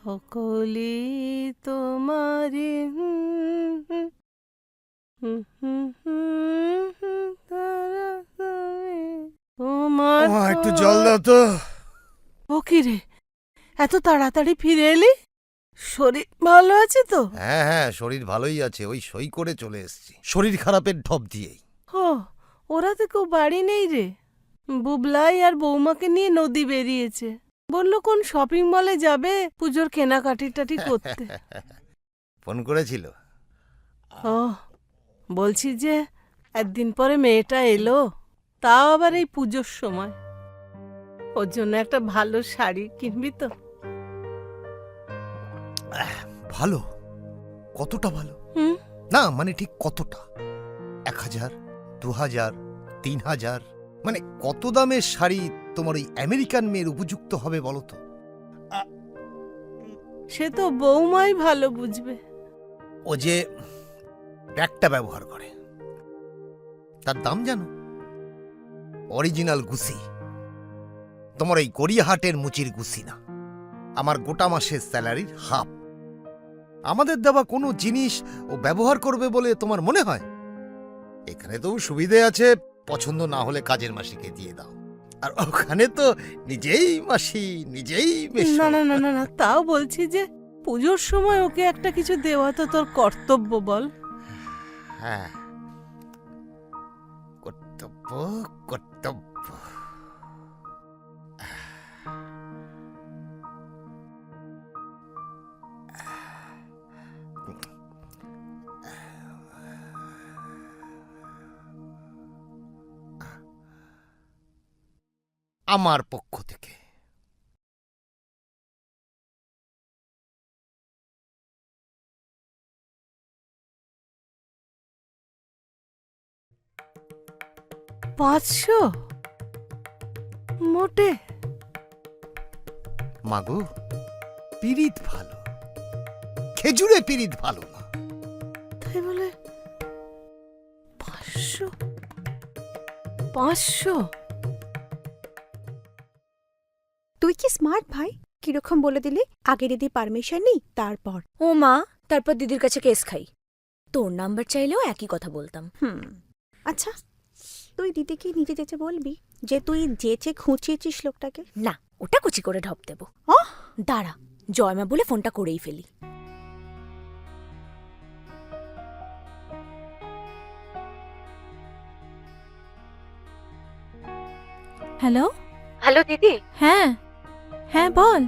সকলি তোমারি তোমার একটু জল দাও তো। ও কি রে, এত তাড়াতাড়ি ফিরে এলি? শরীর ভালো আছে তো? হ্যাঁ হ্যাঁ, শরীর ভালোই আছে। ওই সই করে চলে এসেছি শরীর খারাপের ঢপ দিয়েই। ও, ওরা তো কেউ বাড়ি নেই রে। বুবলাই আর বৌমাকে নিয়ে নদী বেরিয়েছে। বলল কোন শপিং মলে যাবে পুজোর কেনাকাটি টাটি করতে। ফোন করেছিল? ও, বলছি যে একদিন পরে মেয়েটা এলো, তাও আবার এই পুজোর সময়। ওর জন্য একটা ভালো শাড়ি কিনবি তো? ভালো? কতটা ভালো? হুম, না মানে ঠিক কতটা? 1000, 2000, 3000? মানে কত দামের শাড়ি তোমার ওই আমেরিকান মেয়ের উপযুক্ত হবে বলো তো? সে তো বৌমাই ভালো বুঝবে। ও যে ব্যাগটা ব্যবহার করে তার দাম জানো? অরিজিনাল গুসি। তোমার এই গড়িয়াহাটের মুচির গুসি না, আমার গোটা মাসের স্যালারির হাফ। আমাদের দেওয়া কোনো জিনিস ও ব্যবহার করবে বলে তোমার মনে হয়? এখানে তো সুবিধে আছে, পছন্দ না হলে কাজের মাসিকে দিয়ে দাও। আর ওখানে তো নিজেই মাসি নিজেই মেশো। না না না না না, তাও বলছি যে পুজোর সময় ওকে একটা কিছু দেওয়া তো তোর কর্তব্য, বল। হ্যাঁ, কর্তব্য কর্তব্য। আমার পক্ষ থেকে $500 মোটে? মাগো, পিরিত ভালো, খেজুরে পিরিত ভালো না। তাই বলে 500? 500? তুই কি স্মার্ট ভাই, কিরকম বলে দিলি? আগে দিদি পারমিশন নেই তারপর। ও মা, তারপর দিদির কাছে কেস খাই। তোর নাম্বার চাইলেও একই কথা বলতাম। আচ্ছা, তুই দিদিকে নিজে যেতে বলবি যে তুই যেচে খুঁচিয়েছিস লোকটাকে। না, ওটা কুচি করে ঢপ দেব। দাঁড়া, জয়মা বলে ফোনটা করেই ফেলি। হ্যালো। হ্যালো দিদি। হ্যাঁ হ্যাঁ, বল।